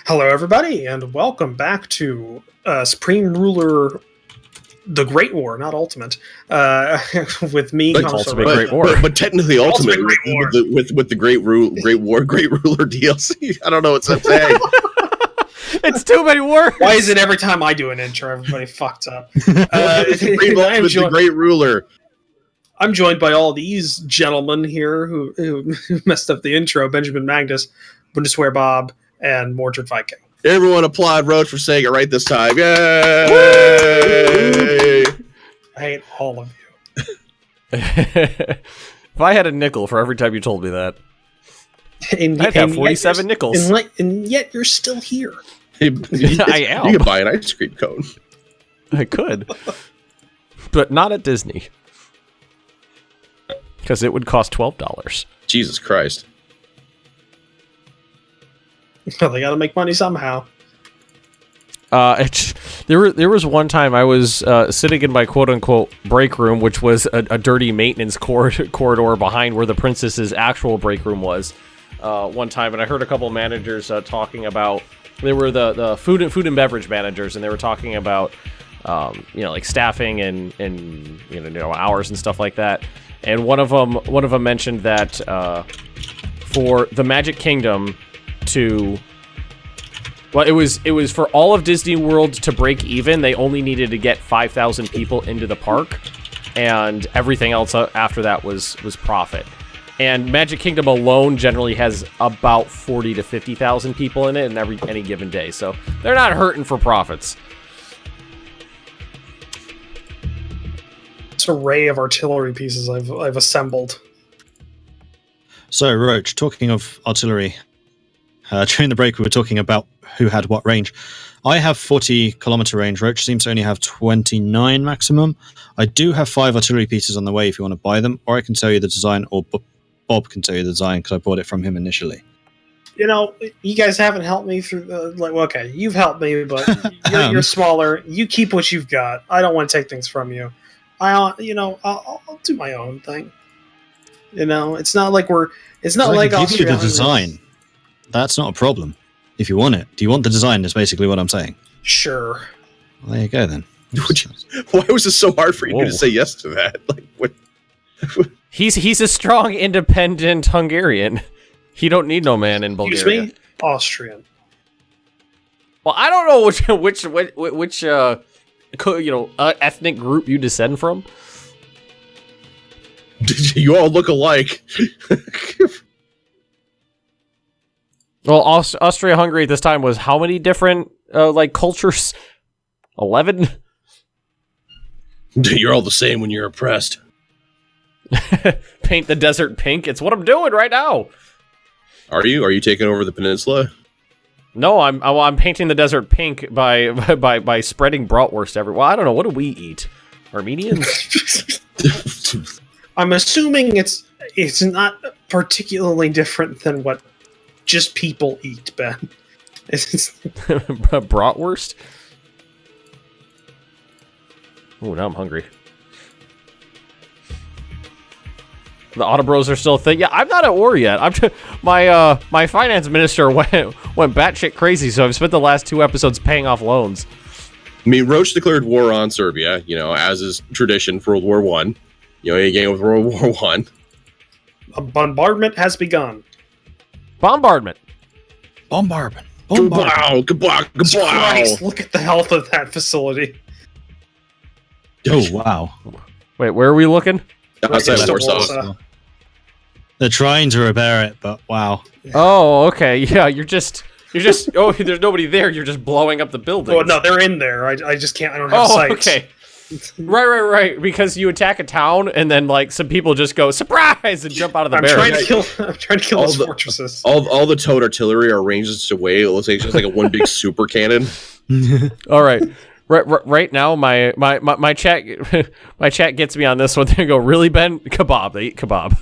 Hello, everybody, and welcome back to Supreme Ruler, the Great War, not Ultimate, with me, But Ultimate Great War. But technically Ultimate with the Great Ruler DLC. I don't know what I'm saying. It's too many words. Why is it every time I do an intro, everybody fucks up? The Great Ruler. I'm joined by all these gentlemen here who messed up the intro: Benjamin Magnus, Bundeswehr Bob, and Mordred Viking. Everyone applaud Roach for saying it right this time. Yay! I hate all of you. If I had a nickel for every time you told me that, I'd have 47 nickels. And yet you're still here. I am. You could buy an ice cream cone. I could. But not at Disney. Because it would cost $12. Jesus Christ. Well, they got to make money somehow. There was one time I was sitting in my quote-unquote break room, which was a dirty maintenance corridor behind where the princess's actual break room was one time, and I heard a couple of managers talking about, they were the food and beverage managers, and they were talking about like staffing and hours and stuff like that. And one of them mentioned that for the Magic Kingdom it was for all of Disney World to break even, they only needed to get 5,000 people into the park, and everything else after that was profit. And Magic Kingdom alone generally has about 40 to 50,000 people in it in any given day, so they're not hurting for profits. This array of artillery pieces I've assembled. So, Roach, talking of artillery, during the break we were talking about who had what range. I have 40 kilometer range. Roach seems to only have 29 maximum. I do have 5 artillery pieces on the way if you want to buy them, or I can tell you the design, or Bob can tell you the design because I bought it from him initially. You know, you guys haven't helped me through. Okay, you've helped me, but you're smaller. You keep what you've got. I don't want to take things from you. I'll do my own thing. You know, it's not like It's not like I'll give you the design. That's not a problem. If you want it, do you want the design? Is basically what I'm saying. Sure. Well, there you go then. Why was it so hard for you to say yes to that? Like what? He's a strong, independent Hungarian. He don't need no man in Bulgaria. Excuse me? Austrian. Well, I don't know which ethnic group you descend from. You all look alike. Well, Austria-Hungary at this time was how many different cultures? 11. You're all the same when you're oppressed. Paint the desert pink. It's what I'm doing right now. Are you? Are you taking over the peninsula? No, I'm painting the desert pink by spreading bratwurst everywhere. Well, I don't know. What do we eat? Armenians? I'm assuming it's not particularly different than what just people eat, Ben. Bratwurst? Oh, now I'm hungry. The Ottomans are still a thing. Yeah, I'm not at war yet. My finance minister went batshit crazy, so I've spent the last 2 episodes paying off loans. I mean, Roach declared war on Serbia, as is tradition for World War One. He came with World War One. A bombardment has begun. Bombardment. Kablow. Christ, look at the health of that facility. Oh, wow. Wait, where are we looking? Outside Right, Warsaw. They're trying to repair it, but wow. Oh, okay. Yeah, you're just. Oh, there's nobody there. You're just blowing up the building. Oh no, they're in there. I just can't. I don't have sight. Okay. Right. Because you attack a town, and then some people just go surprise and jump out of the barracks. I'm trying to kill those fortresses. All the towed artillery are arranged in such a way it looks like it's just like a one big super cannon. All right. Right now, my chat gets me on this one. They go, really, Ben? Kebab. They eat kebab.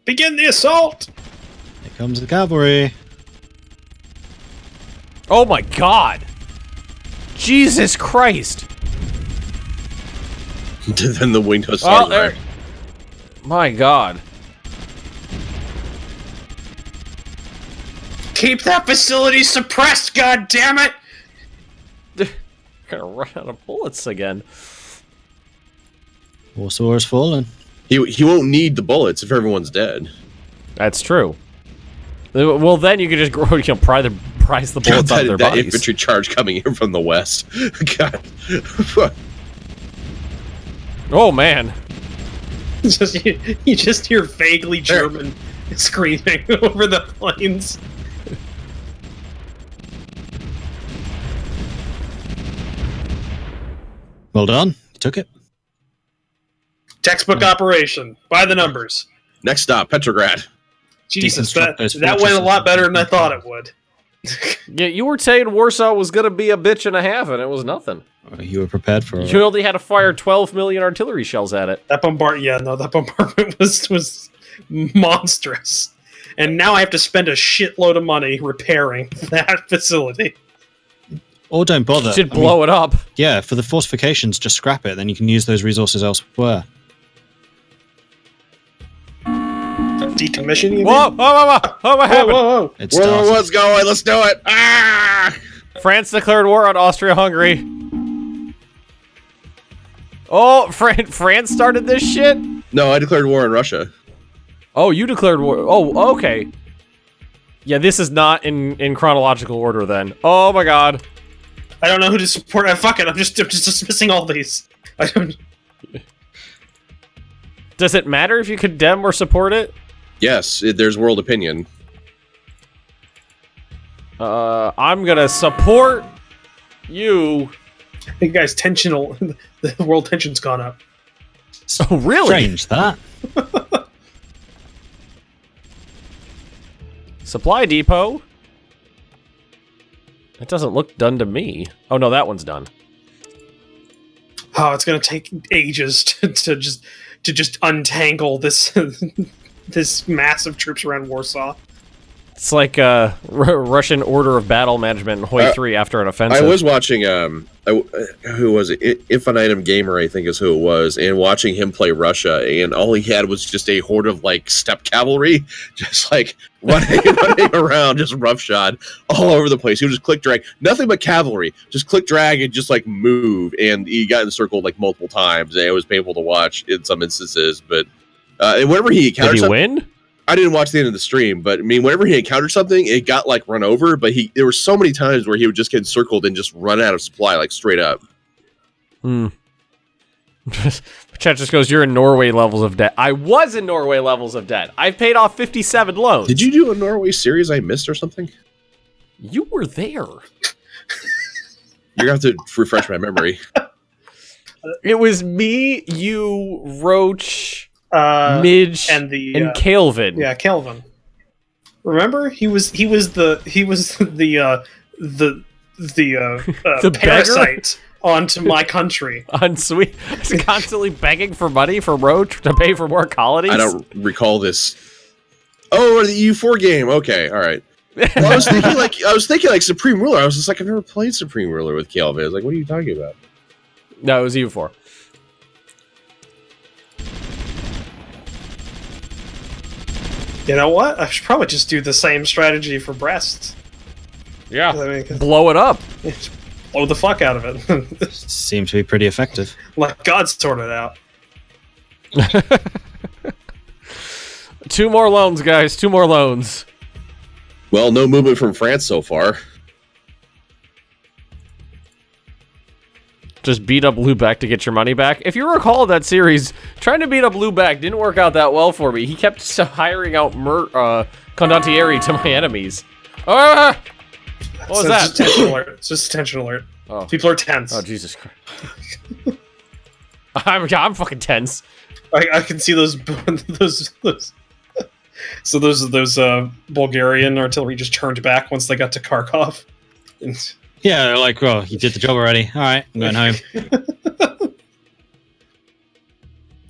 Begin the assault! Here comes the cavalry. Oh my God! Jesus Christ! Then the wing does start. My God. Keep that facility suppressed, god damn it! Gonna run out of bullets again. Warsaw has fallen. He won't need the bullets if everyone's dead. That's true. Well, then you can just prize the bullets out of their that bodies. infantry charge coming in from the west. God. Oh man. You just hear vaguely German screaming over the plains. Well done. You took it. Textbook operation. By the numbers. Next stop, Petrograd. Jesus, that went a lot better than I thought it would. Yeah, you were saying Warsaw was gonna be a bitch and a half, and it was nothing. You were prepared for it. You only had to fire 12 million artillery shells at it. That bombardment was monstrous. And now I have to spend a shitload of money repairing that facility. Or don't bother. You should blow it up. Yeah, for the fortifications, just scrap it. Then you can use those resources elsewhere. Decommission, you mean? Whoa! What happened? Whoa. It's Whoa, what's going? Let's do it! Ah! France declared war on Austria-Hungary. Oh, France started this shit? No, I declared war on Russia. Oh, you declared war. Oh, okay. Yeah, this is not in chronological order then. Oh my god. I don't know who to support. Fuck it, I'm just dismissing all these. I don't... Does it matter if you condemn or support it? Yes, there's world opinion. I'm gonna support you. Hey guys, the world tension's gone up. Oh, really? Strange, that. Supply depot? It doesn't look done to me. Oh no, that one's done. Oh, it's gonna take ages to just untangle this this mass of troops around Warsaw. It's like Russian order of battle management in Hoi 3 after an offensive. I was watching, who was it? Infinitum Gamer, I think is who it was, and watching him play Russia, and all he had was just a horde of, like, steppe cavalry, just, like, running around, just roughshod all over the place. He would just click drag. Nothing but cavalry. Just click drag and just, like, move, and he got encircled, like, multiple times, and it was painful to watch in some instances, but and whenever he encountered Did he win? I didn't watch the end of the stream, but I mean, whenever he encountered something, it got like run over. But there were so many times where he would just get encircled and just run out of supply, like straight up. Chat just goes, "You're in Norway levels of debt." I was in Norway levels of debt. I paid off 57 loans. Did you do a Norway series I missed or something? You were there. You're gonna have to refresh my memory. It was me, you, Roach, Midge, and Calvin. Yeah, Calvin. Remember, he was the parasite onto my country. Unsweet. Constantly begging for money for Roach to pay for more colonies. I don't recall this. Oh, the U4 game. Okay, all right. Well, I was thinking like Supreme Ruler. I was just like, I've never played Supreme Ruler with Calvin. I was like, what are you talking about? No, it was U4. You know what? I should probably just do the same strategy for Brest. Yeah. I mean, blow it up. Blow the fuck out of it. Seems to be pretty effective. Let God sort it out. 2 more loans, guys. 2 more loans. Well, no movement from France so far. Just beat up Lubeck to get your money back. If you recall that series, trying to beat up Lubeck didn't work out that well for me. He kept hiring out Condottieri to my enemies. What was that? It's just tension alert. It's just tension alert. Oh. People are tense. Oh, Jesus Christ. I'm fucking tense. I can see those so those Bulgarian artillery just turned back once they got to Kharkov. Yeah, they're like, well, you did the job already. All right, I'm going home.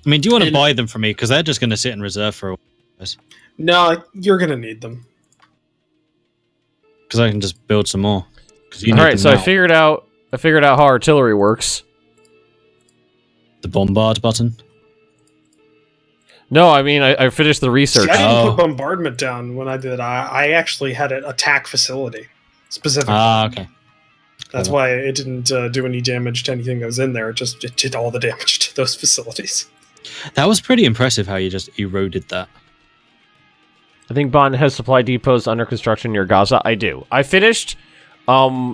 I mean, do you want to buy them from me? Because they're just going to sit in reserve for a while. No, you're going to need them. Because I can just build some more. All right, so I figured out how artillery works. The bombard button. No, I mean, I finished the research. See, I didn't put bombardment down when I did. I actually had an attack facility specifically. Okay. That's why it didn't do any damage to anything that was in there. It did all the damage to those facilities. That was pretty impressive how you just eroded that. I think Bond has supply depots under construction near Gaza. I do. I finished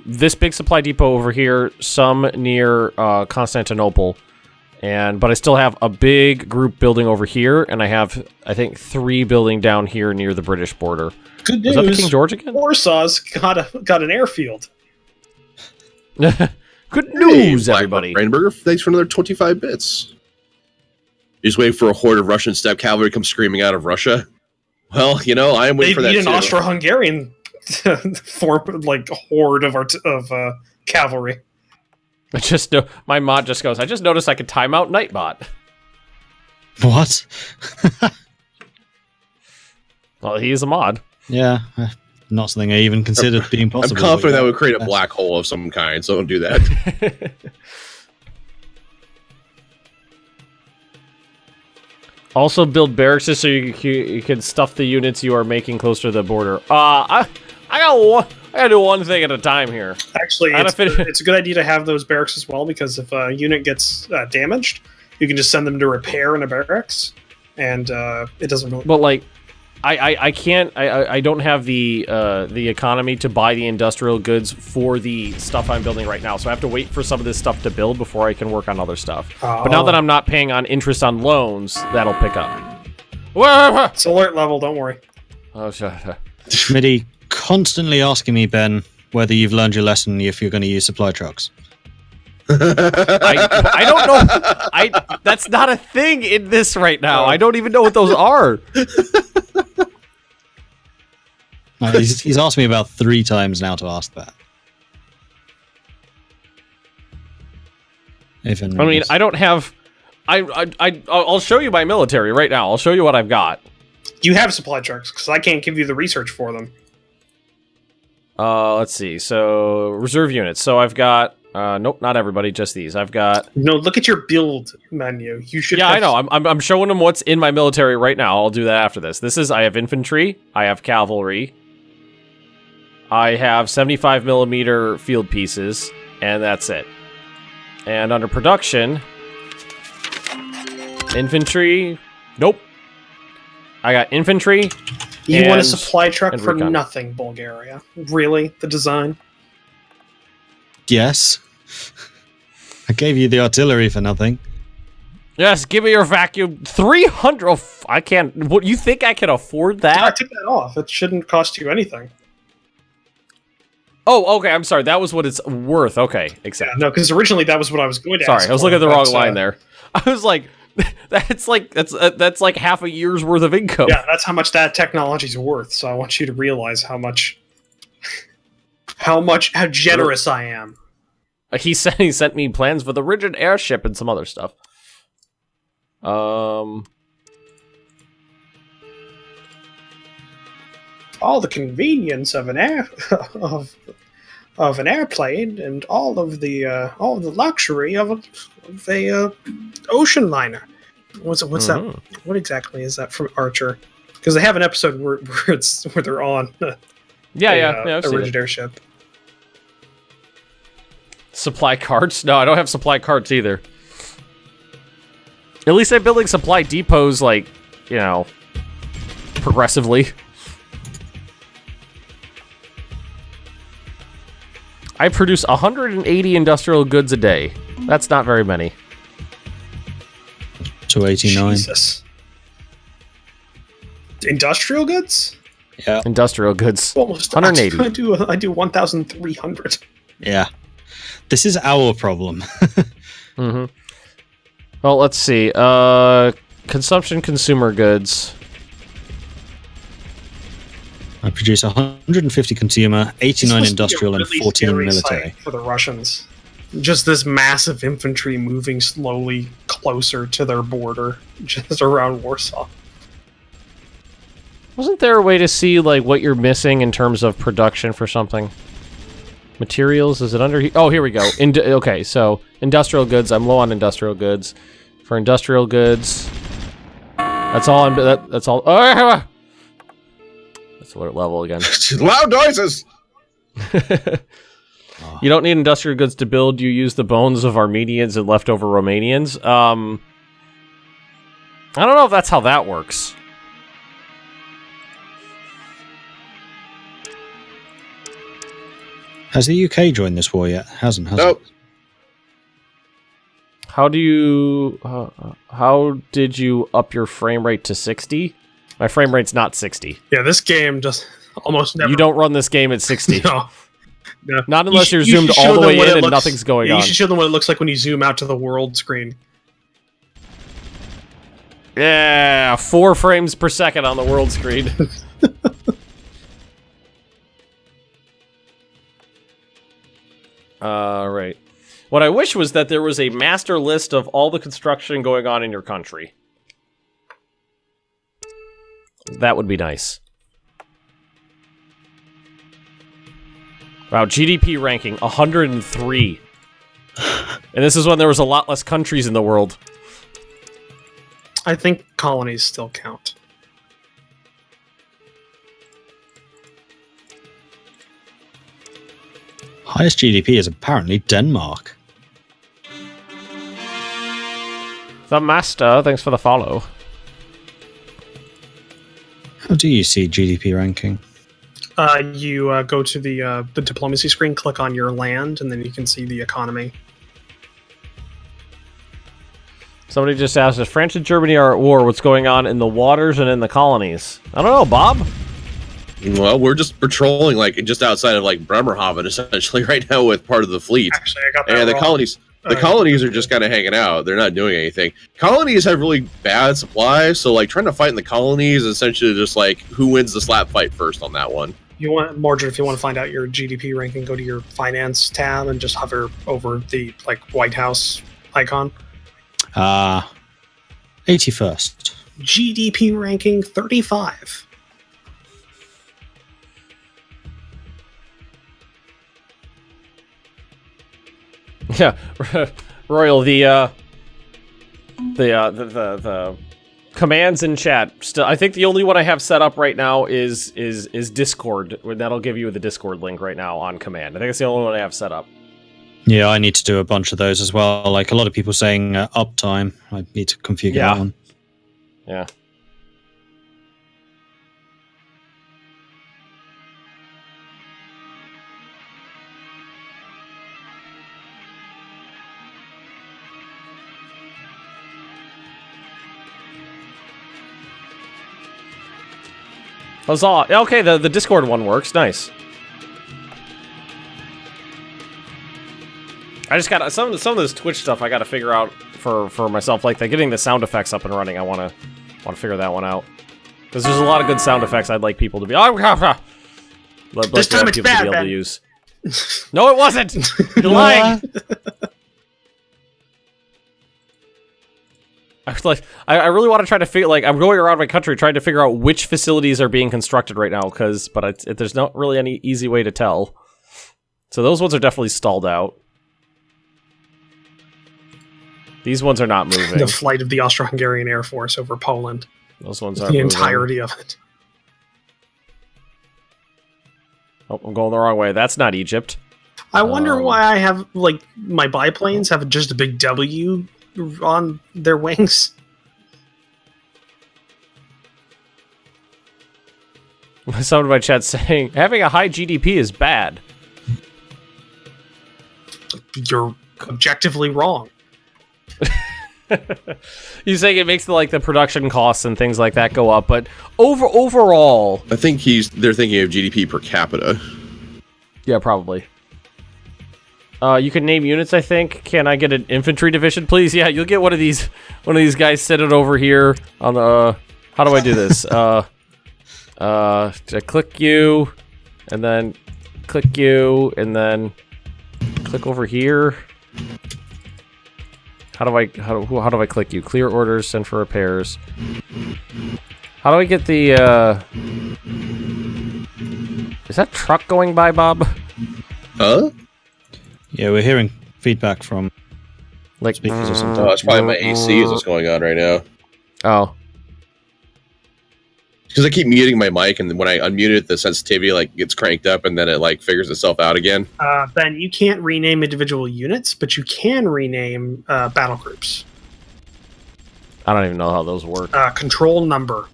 this big supply depot over here, some near Constantinople, but I still have a big group building over here, and I have, I think, 3 building down here near the British border. Good news. Is that the King George again? Warsaw's got an airfield. Good news, Black everybody. Rainburger, thanks for another 25 bits. You just waiting for a horde of Russian steppe cavalry to come screaming out of Russia? Well, you know, I am waiting for that They need too. an Austro-Hungarian horde of cavalry. I just know my mod just goes. I just noticed I could time out Nightbot. What? Well, he is a mod. Yeah, not something I even considered being possible. I'm confident that would create a black hole of some kind, so don't do that. Also, build barracks so you can stuff the units you are making closer to the border. I gotta do one thing at a time here. Actually, it's a good idea to have those barracks as well, because if a unit gets damaged, you can just send them to repair in a barracks, and it doesn't really... But, like, I can't... I don't have the economy to buy the industrial goods for the stuff I'm building right now, so I have to wait for some of this stuff to build before I can work on other stuff. Oh. But now that I'm not paying on interest on loans, that'll pick up. It's alert level, don't worry. Oh, shit. Schmitty constantly asking me, Ben, whether you've learned your lesson if you're going to use supply trucks. I don't know. That's not a thing in this right now. I don't even know what those are. He's asked me about 3 times now to ask that. I mean, I don't have... I'll show you my military right now. I'll show you what I've got. You have supply trucks, because I can't give you the research for them. Let's see. So, reserve units. So I've got... nope, not everybody, just these. I've got... No, look at your build menu. You should... Yeah, I know. I'm showing them what's in my military right now. I'll do that after this. I have infantry. I have cavalry. I have 75mm field pieces. And that's it. And under production... Infantry... Nope. I got infantry... You want a supply truck for recon. nothing, Bulgaria. Really? The design? Yes. I gave you the artillery for nothing. Yes, give me your vacuum. 300. I can't. What, you think I can afford that? I took that off. It shouldn't cost you anything. Oh, okay. I'm sorry. That was what it's worth. Okay, Yeah, no, because originally that was what I was going to ask. Sorry, I was looking at the wrong line there. I was like, that's like half a year's worth of income. Yeah, that's how much that technology's worth. So I want you to realize how generous I am. He sent me plans for the rigid airship and some other stuff. All the convenience of an of an airplane and all of the luxury of a ocean liner. What's that? What exactly is that from Archer? Because they have an episode where they're on Yeah, a rigid airship. Supply carts? No, I don't have supply carts either. At least I'm building supply depots, like, you know, progressively. I produce 180 industrial goods a day. That's not very many. 289. Jesus. Industrial goods? Yeah. Industrial goods. Almost 180. I do 1,300. Yeah. This is our problem. Mm-hmm. Well, let's see. Consumption consumer goods. I produce 150 consumer, 89 industrial, and 14 military. For the Russians. Just this massive infantry moving slowly closer to their border, just around Warsaw. Wasn't there a way to see, like, what you're missing in terms of production for something? Materials, is it under here? Oh, here we go. Okay, so industrial goods. I'm low on industrial goods. For industrial goods, That's all I'm. That's all. Oh, that's what level again. Loud noises. You don't need industrial goods to build. You use the bones of Armenians and leftover Romanians. I don't know if that's how that works. Has the UK joined this war yet? Hasn't, has Nope. it? How do you... how did you up your frame rate to 60? My frame rate's not 60. Yeah, this game just almost never... You don't run this game at 60. No. No. Not unless you're You zoomed should all show the them way what in it and looks- nothing's going yeah, on. You should show them what it looks like when you zoom out to the world screen. Yeah, 4 frames per second on the world screen. Right. What I wish was that there was a master list of all the construction going on in your country. That would be nice. Wow, GDP ranking 103. And this is when there was a lot less countries in the world. I think colonies still count. Highest GDP is apparently Denmark. The Master, thanks for the follow. How do you see GDP ranking? You go to the diplomacy screen, click on your land, and then you can see the economy. Somebody just asked, if France and Germany are at war, what's going on in the waters and in the colonies? I don't know, Bob? Well, we're just patrolling like just outside of like Bremerhaven essentially right now with part of the fleet. Actually, I got that And the wrong. colonies are just kind of hanging out. They're not doing anything. Colonies have really bad supplies, so like trying to fight in the colonies is essentially just like who wins the slap fight first on that one. You want Mordred, if you want to find out your GDP ranking, go to your finance tab and just hover over the White House icon. 81st. GDP ranking 35. Yeah, Royal, the commands in chat. Still, I think the only one I have set up right now is Discord. That'll give you the Discord link right now on command. I think it's the only one I have set up. Yeah, I need to do a bunch of those as well. Like a lot of people saying uptime. I need to configure that one. Yeah. Huzzah. Okay, the Discord one works. Nice. I just got some of this Twitch stuff I got to figure out for myself. Like getting the sound effects up and running. I want to figure that one out because there's a lot of good sound effects I'd like people to be. This time it's bad, to be able Ben. to use. No, it wasn't. You're lying. I really want to try to figure. Like, I'm going around my country trying to figure out which facilities are being constructed right now. But there's not really any easy way to tell. So those ones are definitely stalled out. These ones are not moving. The flight of the Austro-Hungarian Air Force over Poland. Those ones are The moving. entirety of it. Oh, I'm going the wrong way. That's not Egypt. I wonder why I have, my biplanes have just a big W on their wings. Someone in my chat saying, having a high GDP is bad. You're objectively wrong. You saying it makes the production costs and things like that go up, but overall, I think they're thinking of GDP per capita. yeah, probably. You can name units, I think. Can I get an infantry division, please? Yeah, you'll get one of these guys sitting over here on the. How do I do this? To click you, and then click you, and then click over here. How do I click you? Clear orders, send for repairs. How do I get the? Is that truck going by, Bob? Huh? Yeah, we're hearing feedback from. Like speakers or something. Oh, it's probably my AC is what's going on right now. Oh. Because I keep muting my mic, and when I unmute it, the sensitivity like gets cranked up, and then it like figures itself out again. Ben, you can't rename individual units, but you can rename battle groups. I don't even know how those work. Control number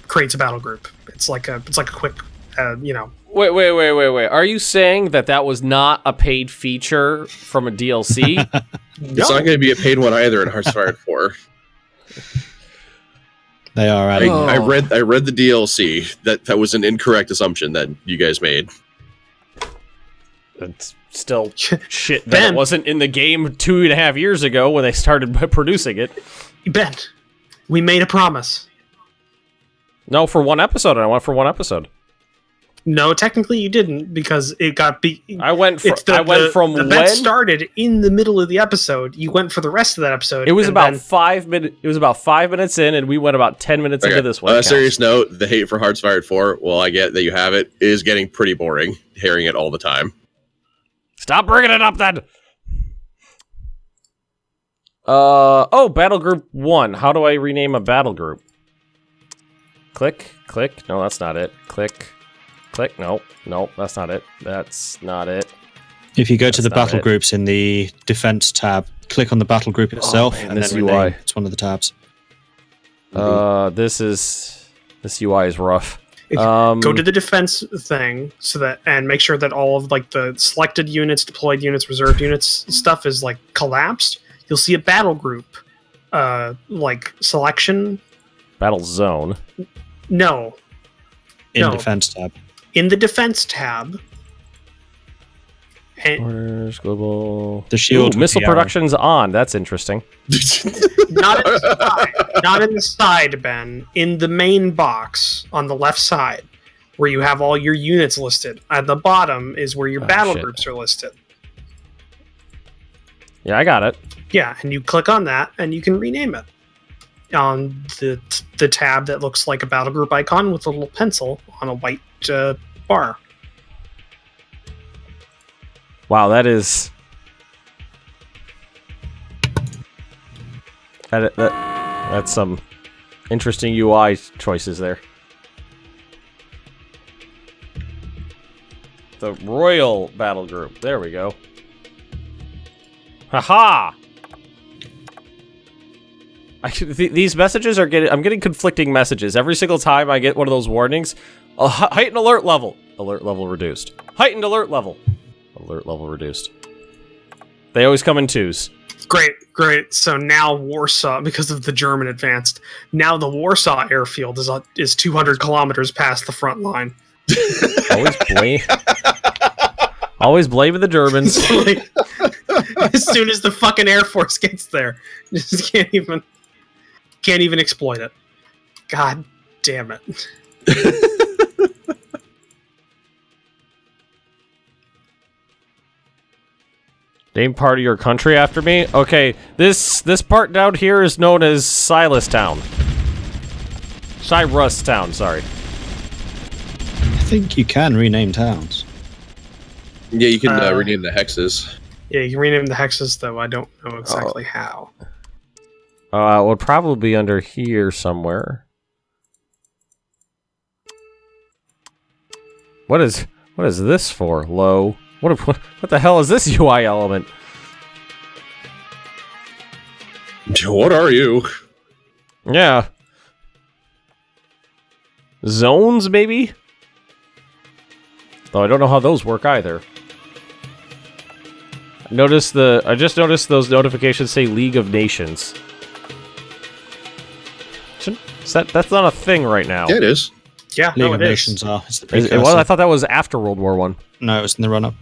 creates a battle group. It's like a quick, Wait. Are you saying that was not a paid feature from a DLC? It's not going to be a paid one either in Hearthfire 4. They are I adding. read the DLC. That was an incorrect assumption that you guys made. It's still shit that Ben. it wasn't in the game 2.5 years ago when they started producing it. Ben, we made a promise. No, for one episode. I went for one episode. No, technically you didn't, because it got beat. I went from the when bet started in the middle of the episode. You went for the rest of that episode. it was and about then- 5 minutes. It was about 5 minutes in, and we went about 10 minutes into this one. On a serious note, the hate for Hearthfire 4, well, I get that you have it, is getting pretty boring hearing it all the time. Stop bringing it up then. Battle group 1. How do I rename a battle group? Click. No, that's not it. Click. No, that's not it. That's not it. If you go to the not battle it. groups in the defense tab, click on the battle group itself, man, and this then UI. rename. It's one of the tabs. This UI is rough. Go to the defense thing and make sure that all of like the selected units, deployed units, reserved units stuff is like collapsed. You'll see a battle group, like selection. Battle zone. No, In No. defense tab. in the defense tab. And Orders, global. The shield with missile the arrow. production's on. That's interesting. not in the side, not in the side, Ben. In the main box on the left side, where you have all your units listed. At the bottom is where your battle shit. groups are listed. Yeah, I got it. Yeah, and you click on that, and you can rename it on the tab that looks like a battle group icon with a little pencil on a white bar. Wow, that's some interesting UI choices there. The Royal Battle Group. There we go. Haha! These messages are I'm getting conflicting messages. Every single time I get one of those warnings, heightened alert level. Alert level reduced. Heightened alert level. Alert level reduced. They always come in twos. Great. So now Warsaw, because of the German advanced, now the Warsaw airfield is 200 kilometers past the front line. Always blaming the Germans. As soon as the fucking Air Force gets there, just can't even exploit it. God damn it. Name part of your country after me? Okay, this part down here is known as Silas Town. Cyrus Town, sorry. I think you can rename towns. Yeah, you can rename the hexes. Yeah, you can rename the hexes, though I don't know exactly how. It would probably be under here somewhere. What is this for? Low. What the hell is this UI element? What are you? Yeah. Zones, maybe? Though I don't know how those work either. I just noticed those notifications say League of Nations. That's not a thing right now. Yeah, it is. Yeah, League no, of it is. Nations are. It's the It was? precursor. I thought that was after World War One. No, it was in the run-up.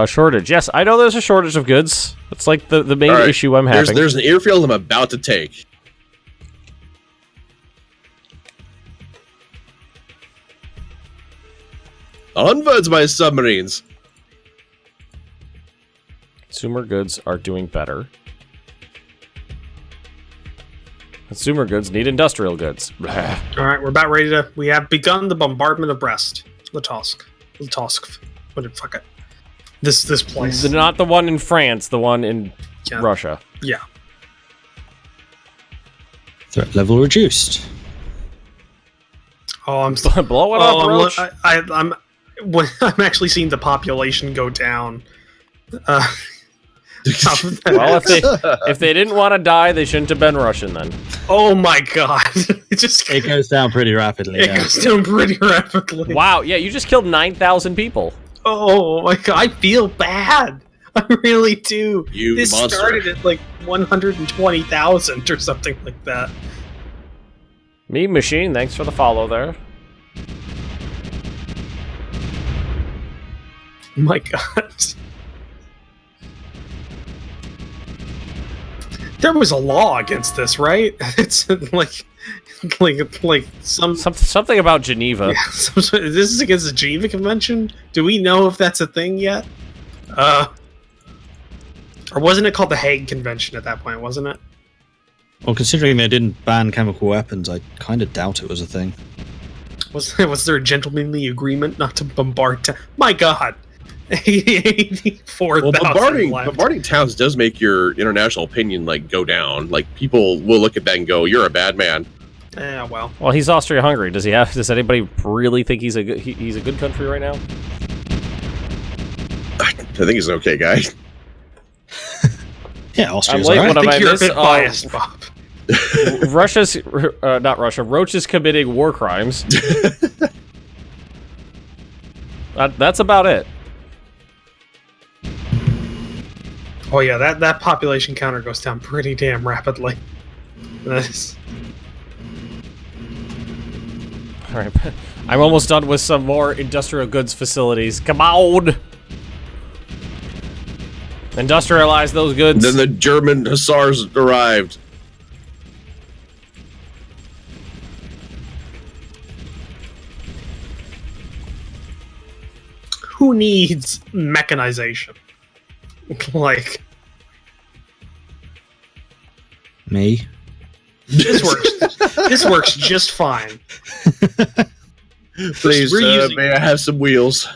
Shortage. Yes, I know there's a shortage of goods. It's like the main All right. issue I'm having. There's an airfield I'm about to take. Onwards, my submarines. Consumer goods are doing better. Consumer goods need industrial goods. Blah. All right, we're about ready to. We have begun the bombardment of Brest. Litovsk. Fuck it. This place. Not the one in France, the one in Yeah. Russia. Yeah. Threat level reduced. Oh, I'm blow it up, Roach. I'm actually seeing the population go down. Well, if they didn't want to die, they shouldn't have been Russian then. Oh my god! It goes down pretty rapidly. It goes down pretty rapidly. Wow, yeah, you just killed 9,000 people. Oh my god, I feel bad. I really do. This monster. started at like 120,000 or something like that. Me Machine, thanks for the follow there. My god. There was a law against this, right? It's like Something about Geneva. Yeah, this is against the Geneva Convention? Do we know if that's a thing yet? Or wasn't it called the Hague Convention at that point, wasn't it? Well, considering they didn't ban chemical weapons, I kind of doubt it was a thing. Was there a gentlemanly agreement not to bombard My god! 84,000 Well, bombarding towns does make your international opinion like go down. Like people will look at that and go, "You're a bad man." Yeah, well. Well, he's Austria-Hungary. Does anybody really think he's a good country right now? I think he's an okay guy. Yeah, Austria's late, alright. what I think I you're miss? a bit biased, Bob. Not Russia. Roach is committing war crimes. That's about it. Oh yeah, that population counter goes down pretty damn rapidly. Nice. All right, I'm almost done with some more industrial goods facilities. Come on! Industrialize those goods. Then the German hussars arrived. Who needs mechanization? Like... Me. This works just fine. Please, may I have some wheels?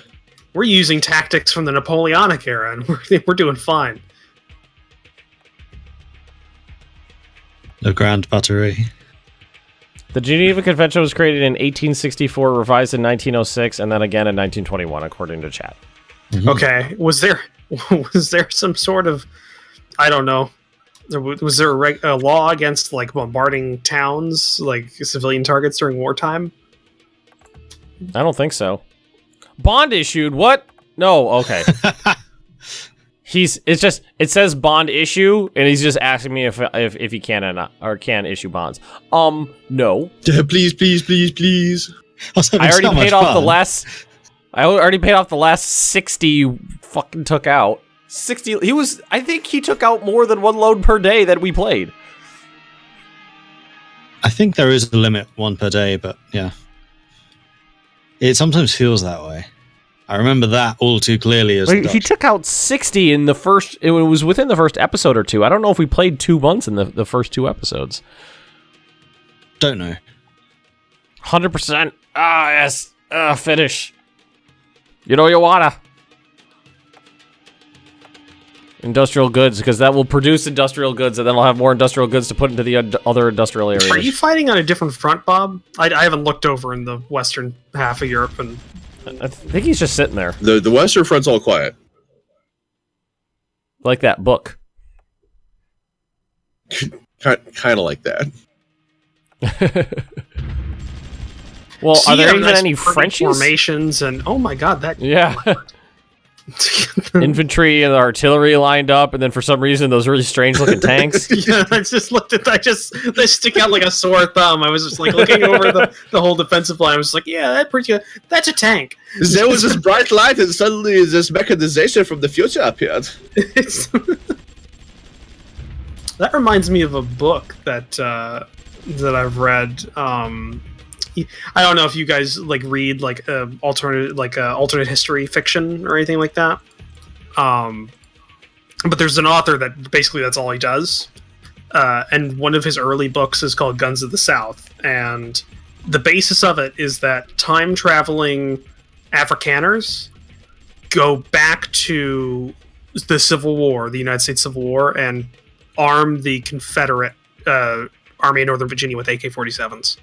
We're using tactics from the Napoleonic era, and we're doing fine. The Grand Battery. The Geneva Convention was created in 1864, revised in 1906, and then again in 1921, according to chat. Mm-hmm. Okay, was there some sort of, I don't know, was there a law against like bombarding towns, like civilian targets during wartime? I don't think so. Bond issued? What? No. Okay. It says bond issue, and he's just asking me if he can or can issue bonds. No. Please. I already paid off the last. I already paid off the last 60 you fucking took out. 60. I think he took out more than one load per day that we played. I think there is a limit, one per day, but yeah. It sometimes feels that way. I remember that all too clearly as he took out 60 in the first... It was within the first episode or two. I don't know if we played 2 months in the first 2 episodes. Don't know. 100%. Ah, yes. Finish. You know you wanna. Industrial goods, because that will produce industrial goods, and then I'll have more industrial goods to put into the other industrial areas. Are you fighting on a different front, Bob? I haven't looked over in the western half of Europe, and I think he's just sitting there. The western front's all quiet. Like that book. Kind of like that. Well, see, are there even nice any Frenchies? Formations and oh my god, that Yeah. Infantry and artillery lined up, and then for some reason those really strange looking tanks. Yeah, I just looked at they stick out like a sore thumb. I was just like looking over the whole defensive line. I was like, yeah, that's pretty good. That's a tank. There was this bright light, and suddenly this mechanization from the future appeared. That reminds me of a book that I've read. I don't know if you guys like read like alternate history fiction or anything like that. But there's an author that basically that's all he does. And one of his early books is called Guns of the South, and the basis of it is that time traveling Afrikaners go back to the Civil War, the United States Civil War, and arm the Confederate Army of Northern Virginia with AK-47s.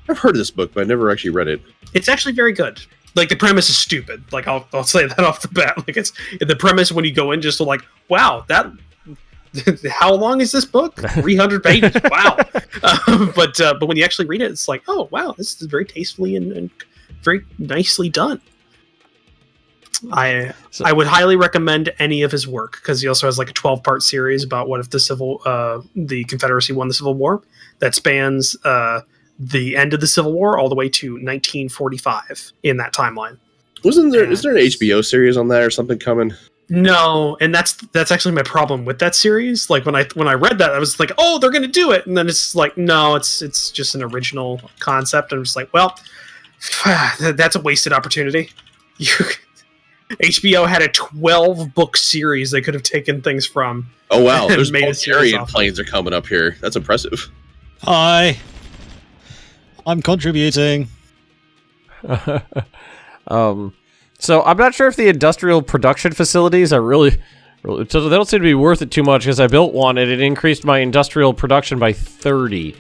I've heard of this book, but I never actually read it. It's actually very good. Like, the premise is stupid. Like, I'll say that off the bat. Like, it's the premise when you go in, just like, wow, that. How long is this book? 300 pages. Wow. But when you actually read it, it's like, oh wow, this is very tastefully and very nicely done. I would highly recommend any of his work, because he also has like a 12-part series about what if the Confederacy won the Civil War, that spans the end of the Civil War all the way to 1945 in that timeline. Is there an HBO series on that or something coming? No, and that's actually my problem with that series. Like when I read that, I was like, oh, they're gonna do it, and then it's like, no, it's just an original concept. I'm just like, well, that's a wasted opportunity. HBO had a 12-book series they could have taken things from. Oh wow, there's Bulgarian planes are coming up here. That's impressive. Hi, I'm contributing. So I'm not sure if the industrial production facilities are really so they don't seem to be worth it too much, because I built one and it increased my industrial production by 30.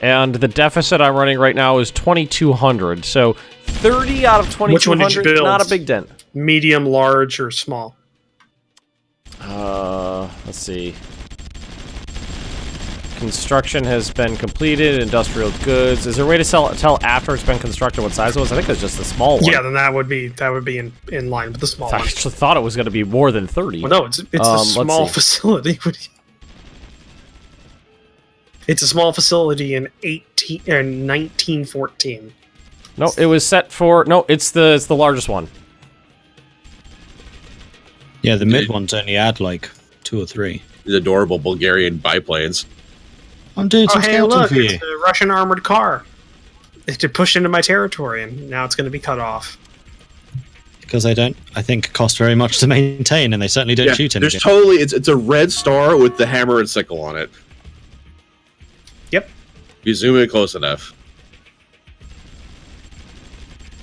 And the deficit I'm running right now is 2,200. So 30 out of 2,200, which one did you build? Not a big dent. Medium, large, or small? Let's see. Construction has been completed. Industrial goods. Is there a way to tell after it's been constructed what size it was? I think it was just the small one. Yeah, then that would be in line with the small one. I actually thought it was going to be more than 30. Well, no, it's a small facility. It's a small facility in 1914. No, it was set for it's the largest one. Yeah, the mid ones only add like 2 or 3. The adorable Bulgarian biplanes. I'm doing some scouting for you. It's a Russian armored car. It pushed into my territory, and now it's going to be cut off. Because I think, cost very much to maintain, and they certainly don't shoot anything. There's totally, it's a red star with the hammer and sickle on it. Yep. If you zoom in close enough.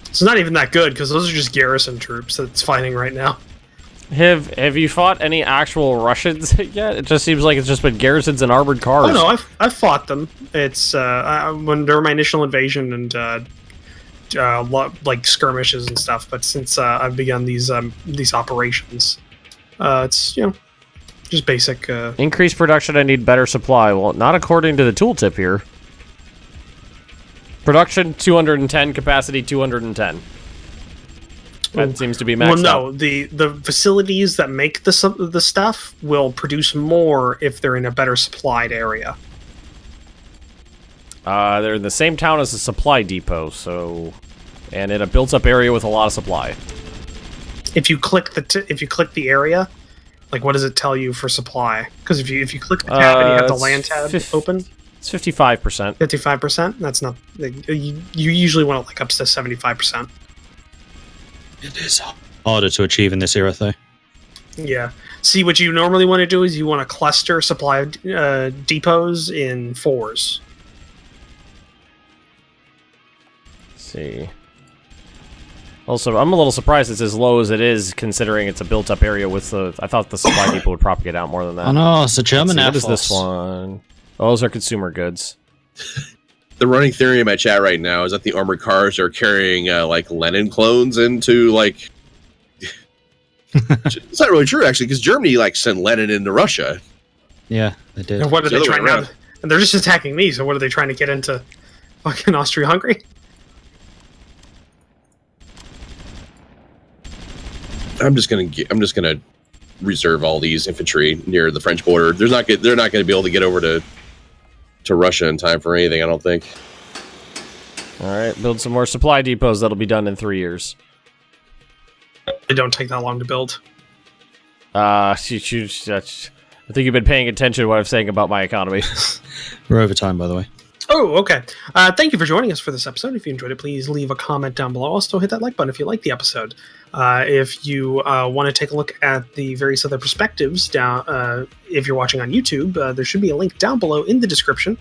It's not even that good, because those are just garrison troops that's fighting right now. Have you fought any actual Russians yet? It just seems like it's just been garrisons and armored cars. Oh no, I've fought them. It's when during my initial invasion and like skirmishes and stuff. But since I've begun these operations, it's just basic. Increased production. I need better supply. Well, not according to the tooltip here. Production 210, capacity 210. That seems to be maxed Well, no, out. the facilities that make the stuff will produce more if they're in a better supplied area. They're in the same town as the supply depot, and in a built-up area with a lot of supply. If you click the area, like what does it tell you for supply? Because if you click the tab and you have the land tab open, it's 55%. 55%. That's not. You usually want it like up to 75%. It is harder to achieve in this era, though. Yeah. See, what you normally want to do is you want to cluster supply depots in 4s. Let's see. Also, I'm a little surprised it's as low as it is, considering it's a built-up area with the... I thought the supply depot would propagate out more than that. Oh no, it's a German Air What is Force. this one? Oh, those are consumer goods. The running theory in my chat right now is that the armored cars are carrying like Lenin clones into like. It's not really true actually, because Germany like sent Lenin into Russia. Yeah, they did. And what are The they other way trying to? around. And they're just attacking me. So what are they trying to get into? Fucking Austria-Hungary? I'm just gonna reserve all these infantry near the French border. They're not going to be able to get over to Russia in time for anything, I don't think. All right, build some more supply depots. That'll be done in 3 years. They don't take that long to build. I think you've been paying attention to what I'm saying about my economy. We're over time, by the way. Oh, okay. Thank you for joining us for this episode. If you enjoyed it, please leave a comment down below. Also, hit that like button if you like the episode. If you want to take a look at the various other perspectives down, if you're watching on YouTube, there should be a link down below in the description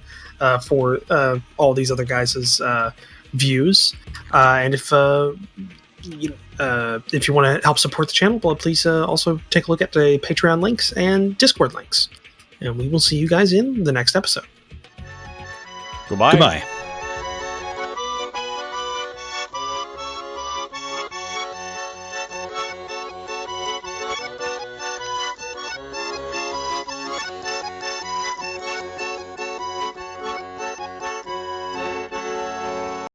for all these other guys' views. And if you want to help support the channel, please also take a look at the Patreon links and Discord links. And we will see you guys in the next episode. Goodbye. Goodbye.